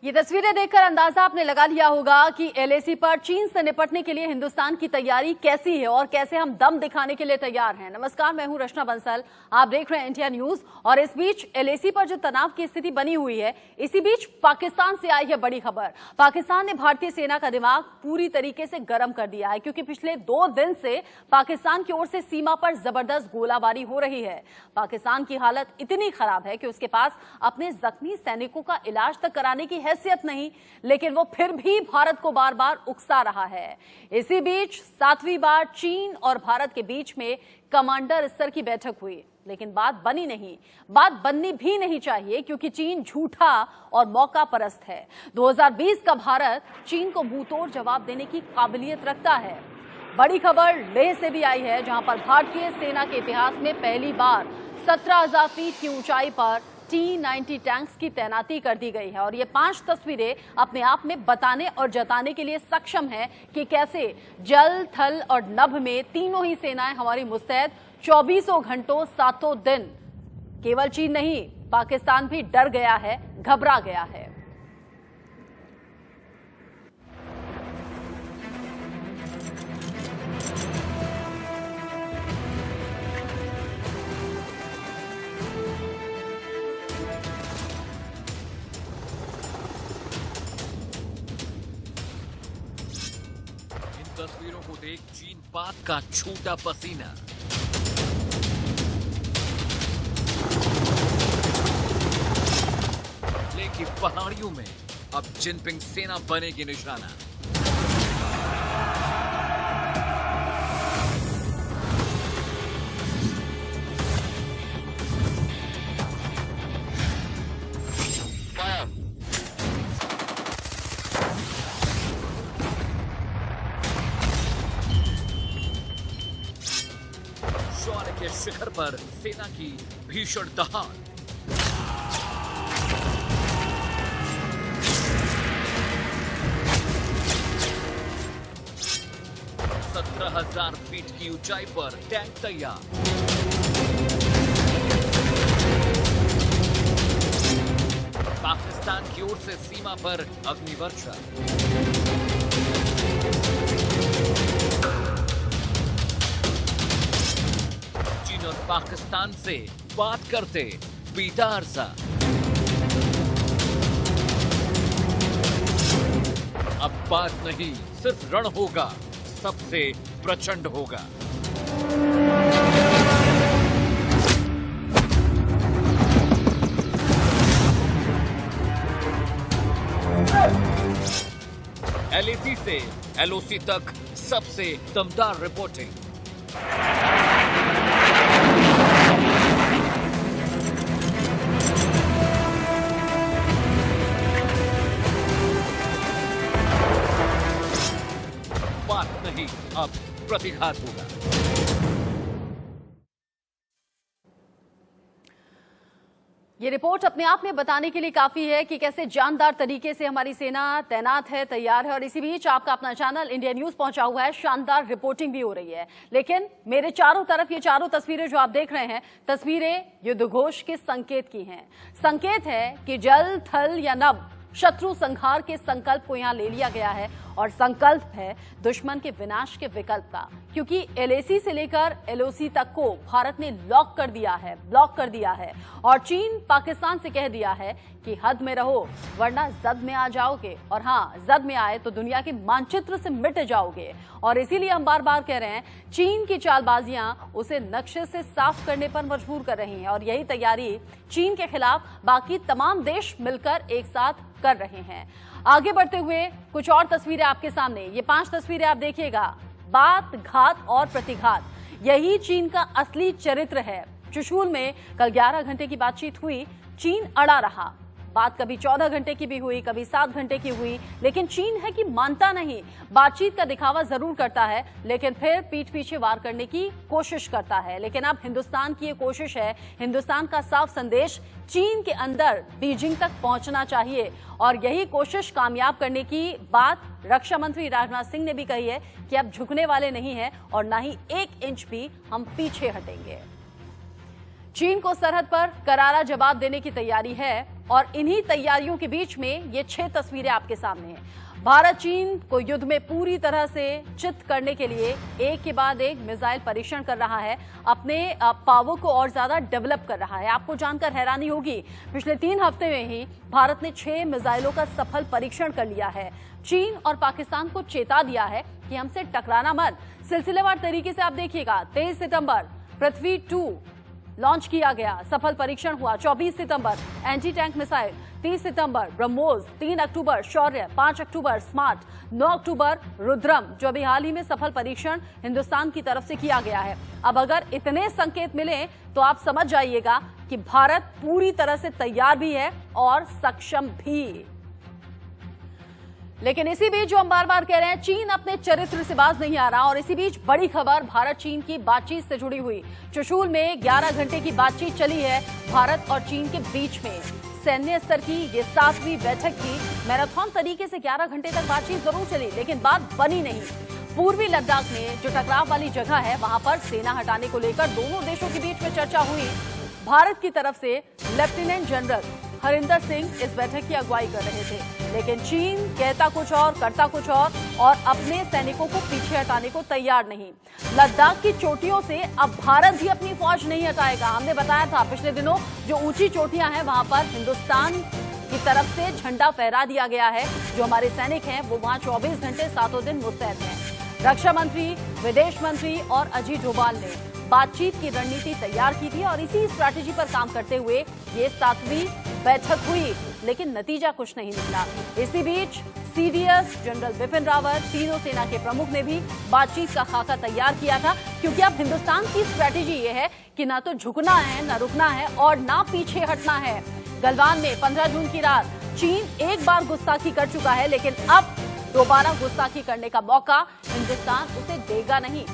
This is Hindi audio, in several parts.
ये तस्वीरें देखकर अंदाजा आपने लगा लिया होगा कि एलएसी पर चीन से निपटने के लिए हिंदुस्तान की तैयारी कैसी है और कैसे हम दम दिखाने के लिए तैयार हैं। नमस्कार, मैं हूं रचना बंसल, आप देख रहे हैं इंडिया न्यूज। और इस बीच एलएसी पर जो तनाव की स्थिति बनी हुई है, इसी बीच पाकिस्तान से आई है बड़ी खबर। पाकिस्तान ने भारतीय सेना का दिमाग पूरी तरीके से गर्म कर दिया है, क्योंकि पिछले 2 दिन से पाकिस्तान की ओर से सीमा पर जबरदस्त गोलाबारी हो रही है। पाकिस्तान की हालत इतनी खराब है कि उसके पास अपने जख्मी सैनिकों का इलाज तक कराने की हैसियत नहीं, लेकिन वो फिर भी भारत को बार बार उकसा रहा है। इसी बीच 7वीं बार चीन और भारत के बीच में कमांडर स्तर की बैठक हुई, लेकिन बात बनी नहीं। बात बननी भी नहीं चाहिए, क्योंकि चीन झूठा और मौका परस्त है। 2020 का भारत चीन को मुंहतोड़ जवाब देने की काबिलियत रखता है। बड़ी खबर लेह से भी आई है, जहां पर भारतीय सेना के इतिहास में पहली बार 17,000 फीट की ऊंचाई पर T-90 टैंक्स की तैनाती कर दी गई है। और ये 5 तस्वीरें अपने आप में बताने और जताने के लिए सक्षम है कि कैसे जल, थल और नभ में तीनों ही सेनाएं हमारी मुस्तैद 24 घंटों 7 दिन। केवल चीन नहीं, पाकिस्तान भी डर गया है, घबरा गया है। तस्वीरों को देख चीन पाक का छूटा पसीना। लेकिन पहाड़ियों में अब जिनपिंग सेना बनेगी निशाना। शौर्य के शिखर पर सेना की भीषण दहाड़। सत्रह 17,000 फीट की ऊंचाई पर टैंक तैयार। पाकिस्तान की ओर से सीमा पर अग्निवर्षा। चीन और पाकिस्तान से बात करते बीता अरसा। अब बात नहीं, सिर्फ रण होगा, सबसे प्रचंड होगा। एलएसी से एलओसी तक सबसे दमदार रिपोर्टिंग। बात नहीं, अब प्रतिघात होगा। ये रिपोर्ट अपने आप में बताने के लिए काफी है कि कैसे जानदार तरीके से हमारी सेना तैनात है, तैयार है। और इसी बीच आपका अपना चैनल इंडिया न्यूज पहुंचा हुआ है, शानदार रिपोर्टिंग भी हो रही है। लेकिन मेरे चारों तरफ ये चारों तस्वीरें जो आप देख रहे हैं, तस्वीरें युद्धघोष के संकेत की हैं। संकेत है कि जल, थल या नभ शत्रु संहार के संकल्प को यहां ले लिया गया है, और संकल्प है दुश्मन के विनाश के विकल्प का। क्योंकि एलएसी से लेकर एलओसी तक को भारत ने लॉक कर दिया है, ब्लॉक कर दिया है। और चीन पाकिस्तान से कह दिया है कि हद में रहो, वरना जद में आ जाओगे। और हाँ, जद में आए तो दुनिया के मानचित्र से मिट जाओगे। और इसीलिए हम बार बार कह रहे हैं, चीन की चालबाजियां उसे नक्शे से साफ करने पर मजबूर कर रही हैं। और यही तैयारी चीन के खिलाफ बाकी तमाम देश मिलकर एक साथ कर रहे हैं। आगे बढ़ते हुए कुछ और तस्वीरें आपके सामने, ये 5 तस्वीरें आप देखिएगा। बात, घात और प्रतिघात, यही चीन का असली चरित्र है। चुशूल में कल 11 घंटे की बातचीत हुई, चीन अड़ा रहा। बात कभी 14 घंटे की भी हुई, कभी 7 घंटे की हुई, लेकिन चीन है कि मानता नहीं। बातचीत का दिखावा जरूर करता है, लेकिन फिर पीठ पीछे वार करने की कोशिश करता है। लेकिन अब हिंदुस्तान की ये कोशिश है, हिंदुस्तान का साफ संदेश चीन के अंदर बीजिंग तक पहुंचना चाहिए। और यही कोशिश कामयाब करने की बात रक्षा मंत्री राजनाथ सिंह ने भी कही है कि अब झुकने वाले नहीं है और ना ही 1 इंच भी हम पीछे हटेंगे। चीन को सरहद पर करारा जवाब देने की तैयारी है। और इन्हीं तैयारियों के बीच में ये 6 तस्वीरें आपके सामने हैं। भारत चीन को युद्ध में पूरी तरह से चित करने के लिए एक के बाद एक मिसाइल परीक्षण कर रहा है, अपने पावर को और ज्यादा डेवलप कर रहा है। आपको जानकर हैरानी होगी, पिछले 3 हफ्ते में ही भारत ने 6 मिसाइलों का सफल परीक्षण कर लिया है। चीन और पाकिस्तान को चेता दिया है कि हमसे टकराना मत। सिलसिलेवार तरीके से आप देखिएगा, 23 सितंबर पृथ्वी 2 लॉन्च किया गया, सफल परीक्षण हुआ। 24 सितंबर एंटी टैंक मिसाइल, 30 सितंबर ब्रह्मोस, 3 अक्टूबर शौर्य, 5 अक्टूबर स्मार्ट, 9 अक्टूबर रुद्रम, जो अभी हाल ही में सफल परीक्षण हिंदुस्तान की तरफ से किया गया है। अब अगर इतने संकेत मिले तो आप समझ जाइएगा कि भारत पूरी तरह से तैयार भी है और सक्षम भी। लेकिन इसी बीच जो हम बार बार कह रहे हैं, चीन अपने चरित्र से बाज नहीं आ रहा। और इसी बीच बड़ी खबर भारत चीन की बातचीत से जुड़ी हुई। चुशूल में 11 घंटे की बातचीत चली है भारत और चीन के बीच में। सैन्य स्तर की ये 7वीं बैठक थी। मैराथन तरीके से 11 घंटे तक बातचीत जरूर चली, लेकिन बात बनी नहीं। पूर्वी लद्दाख में जो टकराव वाली जगह है, वहां पर सेना हटाने को लेकर दोनों देशों के बीच में चर्चा हुई। भारत की तरफ से लेफ्टिनेंट जनरल हरिंदर सिंह इस बैठक की अगुवाई कर रहे थे, लेकिन चीन कहता कुछ और करता कुछ और अपने सैनिकों को पीछे हटाने को तैयार नहीं। लद्दाख की चोटियों से अब भारत भी अपनी फौज नहीं हटाएगा। हमने बताया था पिछले दिनों जो ऊंची चोटियां हैं वहां पर हिंदुस्तान की तरफ से झंडा फहरा दिया गया है। जो हमारे सैनिक हैं वो वहां 24 घंटे 7 दिन मुस्तैद हैं। रक्षा मंत्री, विदेश मंत्री और अजीत डोभाल ने बातचीत की रणनीति तैयार की थी और इसी स्ट्रैटेजी पर काम करते हुए ये 7वीं बैठक हुई, लेकिन नतीजा कुछ नहीं निकला। इसी बीच सीडीएस जनरल बिपिन रावत, तीनों सेना के प्रमुख ने भी बातचीत का खाका तैयार किया था, क्योंकि अब हिंदुस्तान की स्ट्रैटेजी ये है कि ना तो झुकना है, ना रुकना है और ना पीछे हटना है। गलवान में 15 जून की रात चीन एक बार गुस्ताखी कर चुका है, लेकिन अब दोबारा गुस्ताखी करने का मौका हिंदुस्तान उसे देगा नहीं।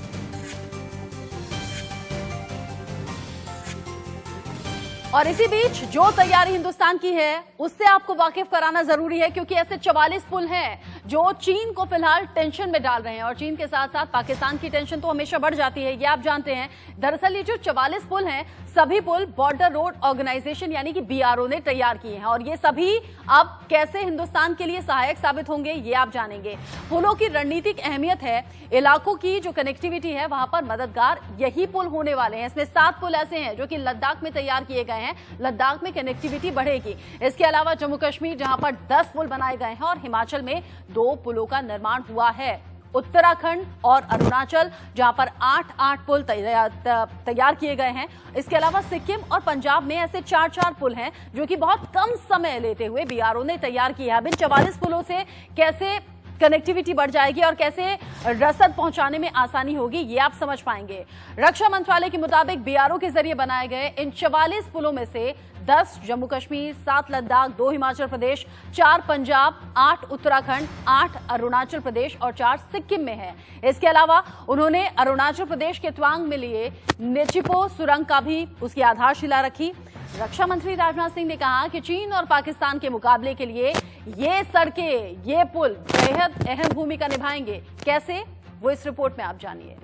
और इसी बीच जो तैयारी हिंदुस्तान की है उससे आपको वाकिफ कराना जरूरी है, क्योंकि ऐसे 44 पुल हैं जो चीन को फिलहाल टेंशन में डाल रहे हैं। और चीन के साथ साथ पाकिस्तान की टेंशन तो हमेशा बढ़ जाती है, ये आप जानते हैं। दरअसल ये जो 44 पुल हैं, सभी पुल बॉर्डर रोड ऑर्गेनाइजेशन यानी कि बीआरओ ने तैयार किए हैं। और ये सभी अब कैसे हिंदुस्तान के लिए सहायक साबित होंगे ये आप जानेंगे। पुलों की रणनीतिक अहमियत है, इलाकों की जो कनेक्टिविटी है वहां पर मददगार यही पुल होने वाले हैं। इसमें 7 पुल ऐसे हैं जो कि लद्दाख में तैयार किए गए हैं। लद्दाख में कनेक्टिविटी बढ़ेगी। इसके अलावा जम्मू कश्मीर जहां पर 10 पुल बनाए गए हैं और हिमाचल में 2 पुलों का निर्माण हुआ है। उत्तराखंड और अरुणाचल जहां पर 8 पुल तैयार किए गए हैं। इसके अलावा सिक्किम और पंजाब में ऐसे 4 पुल हैं जो कि बहुत कम समय लेते हुए बीआरओ ने तैयार किया है। अब इन 44 पुलों से कैसे कनेक्टिविटी बढ़ जाएगी और कैसे रसद पहुंचाने में आसानी होगी ये आप समझ पाएंगे। रक्षा मंत्रालय के मुताबिक बीआरओ के जरिए बनाए गए इन 44 पुलों में से 10 जम्मू कश्मीर, 7 लद्दाख, 2 हिमाचल प्रदेश, 4 पंजाब, 8 उत्तराखंड, 8 अरुणाचल प्रदेश और 4 सिक्किम में है। इसके अलावा उन्होंने अरुणाचल प्रदेश के तवांग में लिए नेचिपो सुरंग का भी उसकी आधारशिला रखी। रक्षा मंत्री राजनाथ सिंह ने कहा कि चीन और पाकिस्तान के मुकाबले के लिए ये सड़कें, ये पुल बेहद अहम भूमिका निभाएंगे। कैसे, वो इस रिपोर्ट में आप जानिए।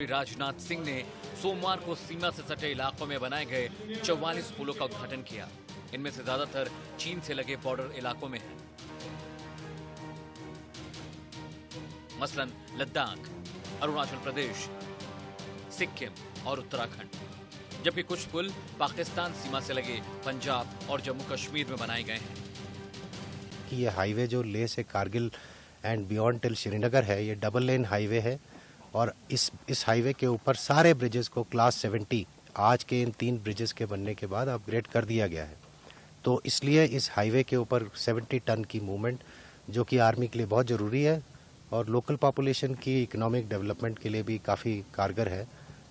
राजनाथ सिंह ने सोमवार को सीमा से सटे इलाकों में बनाए गए 44 पुलों का उद्घाटन किया। इनमें से ज्यादातर चीन से लगे बॉर्डर इलाकों में हैं। मसलन लद्दाख, अरुणाचल प्रदेश, सिक्किम और उत्तराखंड, जबकि कुछ पुल पाकिस्तान सीमा से लगे पंजाब और जम्मू कश्मीर में बनाए गए हैं। ये हाईवे जो लेह से Kargil and beyond till Srinagar है, ये डबल लेन हाईवे है और इस हाईवे के ऊपर सारे ब्रिजेस को क्लास 70 आज के इन 3 ब्रिजेस के बनने के बाद अपग्रेड कर दिया गया है। तो इसलिए इस हाईवे के ऊपर 70 टन की मूवमेंट जो कि आर्मी के लिए बहुत ज़रूरी है और लोकल पॉपुलेशन की इकोनॉमिक डेवलपमेंट के लिए भी काफ़ी कारगर है,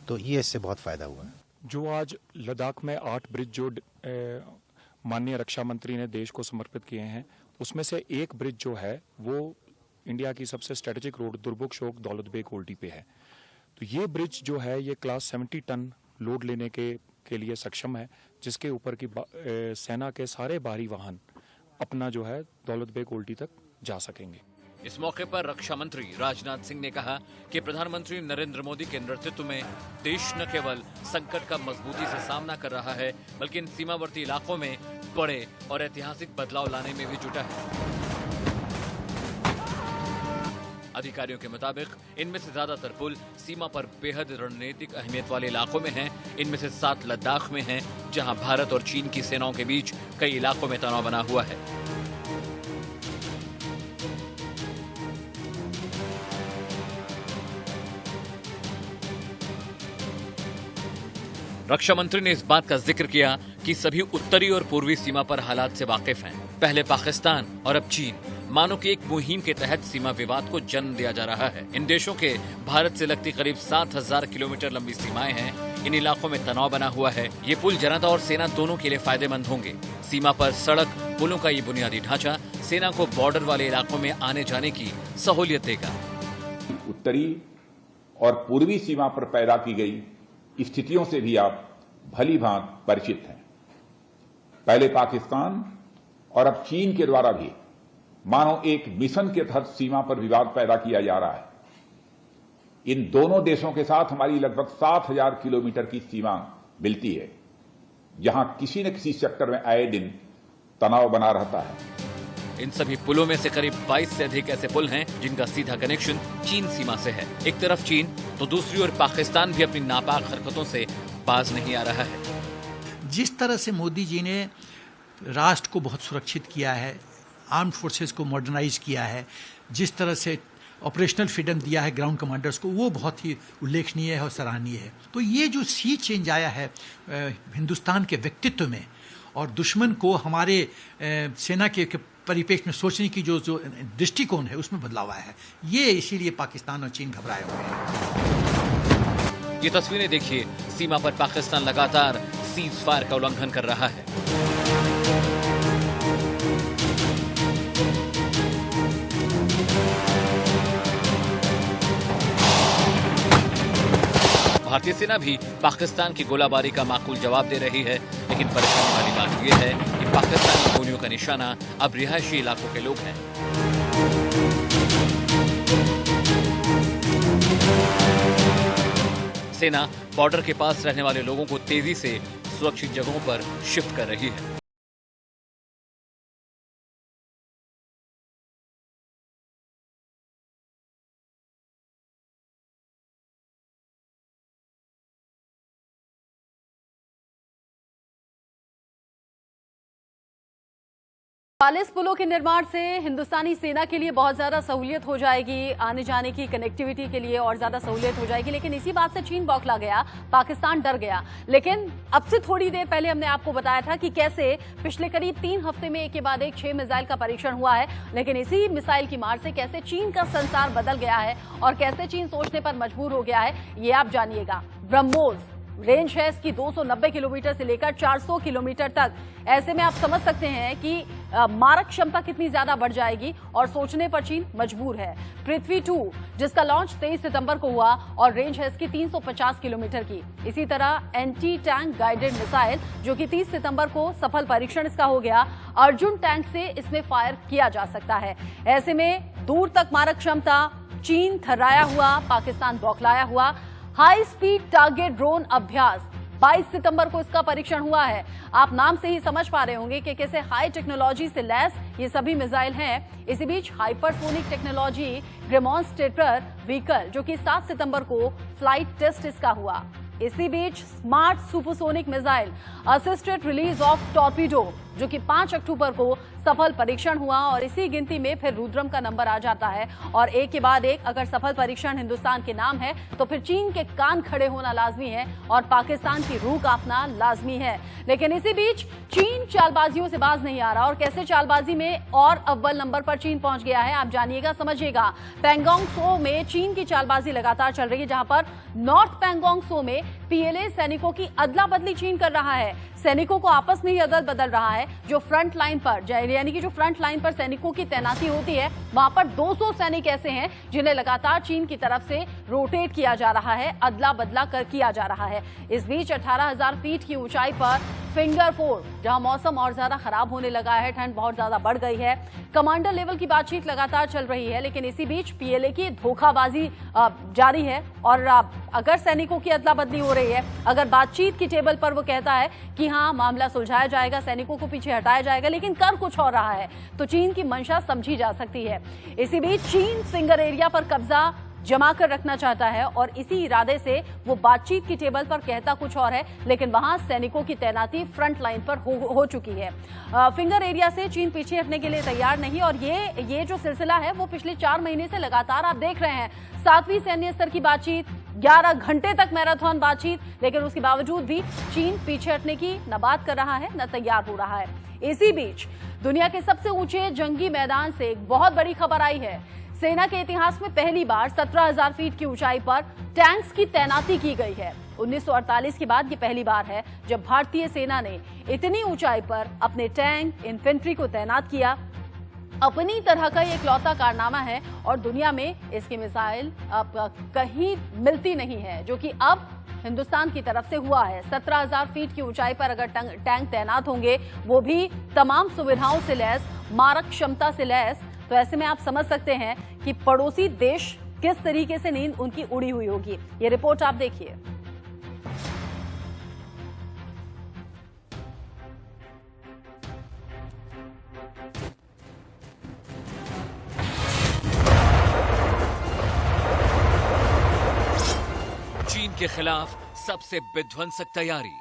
तो ये इससे बहुत फ़ायदा हुआ है। जो आज लद्दाख में 8 ब्रिज जो माननीय रक्षा मंत्री ने देश को समर्पित किए हैं, उसमें से एक ब्रिज जो है वो इंडिया की सबसे स्ट्रेटेजिक रोड दुर्बुक शोक दौलत बेग ओल्डी पे है। तो ये ब्रिज जो है ये क्लास 70 टन लोड लेने के लिए सक्षम है, जिसके ऊपर की सेना के सारे बाहरी वाहन अपना जो है दौलत बेग ओल्डी तक जा सकेंगे। इस मौके पर रक्षा मंत्री राजनाथ सिंह ने कहा कि प्रधानमंत्री नरेंद्र मोदी के नेतृत्व में देश न केवल संकट का मजबूती से सामना कर रहा है, बल्कि इन सीमावर्ती इलाकों में बड़े और ऐतिहासिक बदलाव लाने में भी जुटा है। अधिकारियों के मुताबिक इनमें से ज्यादातर पुल सीमा पर बेहद रणनीतिक अहमियत वाले इलाकों में हैं। इनमें से 7 लद्दाख में हैं, जहां भारत और चीन की सेनाओं के बीच कई इलाकों में तनाव बना हुआ है। रक्षा मंत्री ने इस बात का जिक्र किया कि सभी उत्तरी और पूर्वी सीमा पर हालात से वाकिफ हैं। पहले पाकिस्तान और अब चीन, मानो कि एक मुहिम के तहत सीमा विवाद को जन्म दिया जा रहा है। इन देशों के भारत से लगती करीब 7000 किलोमीटर लंबी सीमाएं हैं। इन इलाकों में तनाव बना हुआ है। ये पुल जनता और सेना दोनों के लिए फायदेमंद होंगे। सीमा पर सड़क पुलों का ये बुनियादी ढांचा सेना को बॉर्डर वाले इलाकों में आने जाने की सहूलियत देगा। उत्तरी और पूर्वी सीमा पर पैदा की गई स्थितियों से भी आप भली भांत परिचित हैं। पहले पाकिस्तान और अब चीन के द्वारा भी मानो एक मिशन के तहत सीमा पर विवाद पैदा किया जा रहा है। इन दोनों देशों के साथ हमारी लगभग 7000 किलोमीटर की सीमा मिलती है, जहां किसी न किसी सेक्टर में आए दिन तनाव बना रहता है। इन सभी पुलों में से करीब 22 से अधिक ऐसे पुल हैं जिनका सीधा कनेक्शन चीन सीमा से है। एक तरफ चीन तो दूसरी ओर पाकिस्तान भी अपनी नापाक हरकतों से बाज नहीं आ रहा है। जिस तरह से मोदी जी ने राष्ट्र को बहुत सुरक्षित किया है, आर्म्ड फोर्सेस को मॉडर्नाइज किया है, जिस तरह से ऑपरेशनल फ्रीडम दिया है ग्राउंड कमांडर्स को, वो बहुत ही उल्लेखनीय है और सराहनीय है। तो ये जो सी चेंज आया है हिंदुस्तान के व्यक्तित्व में और दुश्मन को हमारे सेना के परिपेक्ष में सोचने की जो दृष्टिकोण है उसमें बदलाव आया है, ये इसीलिए पाकिस्तान और चीन घबराए हुए हैं। ये तस्वीरें देखिए, सीमा पर पाकिस्तान लगातार सीज फायर का उल्लंघन कर रहा है। भारतीय सेना भी पाकिस्तान की गोलाबारी का माकूल जवाब दे रही है, लेकिन परेशानी वाली बात यह है कि पाकिस्तानी गोलियों का निशाना अब रिहायशी इलाकों के लोग हैं। सेना बॉर्डर के पास रहने वाले लोगों को तेजी से सुरक्षित जगहों पर शिफ्ट कर रही है। वालिस पुलों के निर्माण से हिंदुस्तानी सेना के लिए बहुत ज्यादा सहूलियत हो जाएगी, आने जाने की कनेक्टिविटी के लिए और ज्यादा सहूलियत हो जाएगी। लेकिन इसी बात से चीन बौखला गया, पाकिस्तान डर गया। लेकिन अब से थोड़ी देर पहले हमने आपको बताया था कि कैसे पिछले करीब 3 हफ्ते में एक के बाद एक 6 मिसाइल का परीक्षण हुआ है। लेकिन इसी मिसाइल की मार से कैसे चीन का संसार बदल गया है और कैसे चीन सोचने पर मजबूर हो गया है, ये आप जानिएगा। ब्रह्मोस रेंज है इसकी 290 किलोमीटर से लेकर 400 किलोमीटर तक। ऐसे में आप समझ सकते हैं कि मारक क्षमता कितनी ज्यादा बढ़ जाएगी और सोचने पर चीन मजबूर है। पृथ्वी 2 जिसका लॉन्च 23 सितंबर को हुआ और रेंज है इसकी 350 किलोमीटर की। इसी तरह एंटी टैंक गाइडेड मिसाइल जो कि 30 सितंबर को सफल परीक्षण इसका हो गया। अर्जुन टैंक से इसमें फायर किया जा सकता है। ऐसे में दूर तक मारक क्षमता, चीन थर्राया हुआ, पाकिस्तान बौखलाया हुआ। हाई स्पीड टारगेट ड्रोन अभ्यास 22 सितंबर को इसका परीक्षण हुआ है। आप नाम से ही समझ पा रहे होंगे कि कैसे हाई टेक्नोलॉजी से लैस ये सभी मिसाइल हैं। इसी बीच हाइपरसोनिक टेक्नोलॉजी डेमोन्स्ट्रेटर व्हीकल जो कि 7 सितंबर को फ्लाइट टेस्ट इसका हुआ। इसी बीच smart supersonic missile assisted release of torpedo जो कि 5 अक्टूबर को सफल परीक्षण हुआ और इसी गिनती में फिर रुद्रम का नंबर आ जाता है और एक के बाद एक अगर सफल परीक्षण हिंदुस्तान के नाम है तो फिर चीन के कान खड़े होना लाजमी है और पाकिस्तान की रूह कांपना लाजमी है। लेकिन इसी बीच चीन चालबाजियों से बाज नहीं आ रहा और कैसे चालबाजी में और अव्वल नंबर पर चीन पहुंच गया है, आप जानिएगा, समझिएगा। पैंगोंग त्सो में चीन की चालबाजी लगातार चल रही है, जहां पर नॉर्थ पैंगोंग त्सो में पीएलए सैनिकों की अदला बदली चीन कर रहा है। सैनिकों को आपस में ही अदल बदल रहा है। जो फ्रंट लाइन पर यानी कि जो फ्रंट लाइन पर सैनिकों की तैनाती होती है, वहां पर 200 सैनिक ऐसे हैं जिन्हें लगातार चीन की तरफ से रोटेट किया जा रहा है, अदला बदला किया जा रहा है। इस बीच 18,000 फीट की ऊंचाई पर फिंगर 4, जहां मौसम और ज्यादा खराब होने लगा है, ठंड बहुत ज्यादा बढ़ गई है, कमांडर लेवल की बातचीत लगातार चल रही है। लेकिन इसी बीच पीएलए की धोखाबाजी जारी है और अगर सैनिकों की अदला बदली हो रही है, अगर बातचीत की टेबल पर वो कहता है कि हाँ मामला सुलझाया जाएगा, सैनिकों को पीछे हटाया जाएगा, लेकिन कर कुछ और रहा है, तो चीन की मंशा समझी जा सकती है। इसी बीच चीन फिंगर एरिया पर कब्जा जमा कर रखना चाहता है और इसी इरादे से वो बातचीत की टेबल पर कहता कुछ और है, लेकिन वहां सैनिकों की तैनाती फ्रंट लाइन पर हो चुकी है। फिंगर एरिया से चीन पीछे हटने के लिए तैयार नहीं और ये जो सिलसिला है वो पिछले 4 महीने से लगातार आप देख रहे हैं। 7वीं सैन्य स्तर की बातचीत, 11 घंटे तक मैराथन बातचीत, लेकिन उसके बावजूद भी चीन पीछे हटने की न बात कर रहा है न तैयार हो रहा है। इसी बीच दुनिया के सबसे ऊंचे जंगी मैदान से एक बहुत बड़ी खबर आई है। सेना के इतिहास में पहली बार 17,000 फीट की ऊंचाई पर टैंक्स की तैनाती की गई है। 1948 के बाद ये पहली बार है जब भारतीय सेना ने इतनी ऊंचाई पर अपने टैंक, इन्फेंट्री को तैनात किया। अपनी तरह का ये इकलौता कारनामा है और दुनिया में इसकी मिसाइल अब कहीं मिलती नहीं है, जो कि अब हिंदुस्तान की तरफ से हुआ है। 17,000 फीट की ऊंचाई पर अगर टैंक तैनात होंगे, वो भी तमाम सुविधाओं से लैस, मारक क्षमता से लैस, तो ऐसे में आप समझ सकते हैं कि पड़ोसी देश किस तरीके से नींद उनकी उड़ी हुई होगी। ये रिपोर्ट आप देखिए। चीन के खिलाफ सबसे विध्वंसक तैयारी।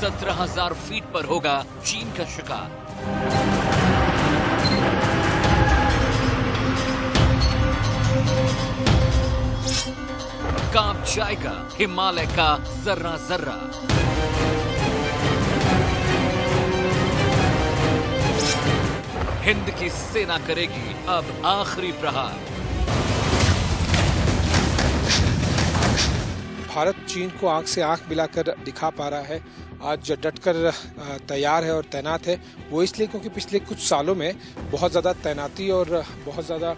सत्रह 17,000 फीट पर होगा चीन का शिकार। कांप जाएगा हिमालय का जर्रा जर्रा। हिंद की सेना करेगी अब आखिरी प्रहार। भारत चीन को आंख से आंख मिलाकर दिखा पा रहा है, आज डटकर तैयार है और तैनात है। वो इसलिए क्योंकि पिछले कुछ सालों में बहुत ज़्यादा तैनाती और बहुत ज़्यादा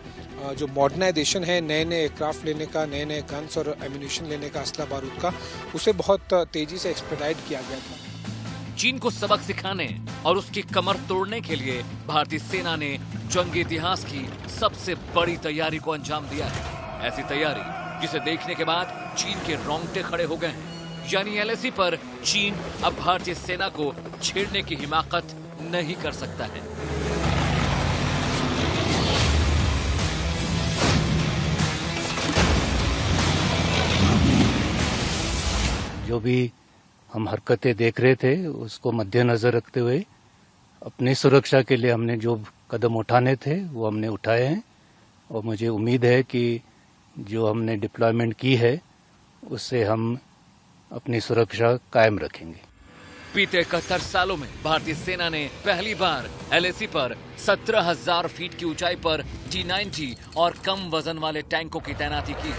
जो मॉडर्नाइजेशन है, नए नए एयरक्राफ्ट लेने का, नए नए गन्स और एम्यूनिशन लेने का, असला बारूद का, उसे बहुत तेजी से एक्सपेडाइट किया गया था। चीन को सबक सिखाने और उसकी कमर तोड़ने के लिए भारतीय सेना ने जंग इतिहास की सबसे बड़ी तैयारी को अंजाम दिया है। ऐसी तैयारी जिसे देखने के बाद चीन के रोंगटे खड़े हो गए हैं। यानी एलएसी पर चीन अब भारतीय सेना को छेड़ने की हिमाकत नहीं कर सकता है। जो भी हम हरकतें देख रहे थे उसको मद्देनजर रखते हुए अपनी सुरक्षा के लिए हमने जो कदम उठाने थे वो हमने उठाए हैं और मुझे उम्मीद है कि जो हमने डिप्लॉयमेंट की है उससे हम अपनी सुरक्षा कायम रखेंगे। बीते 71 सालों में भारतीय सेना ने पहली बार एलएसी पर 17,000 फीट की ऊंचाई पर T-90 और कम वजन वाले टैंकों की तैनाती की।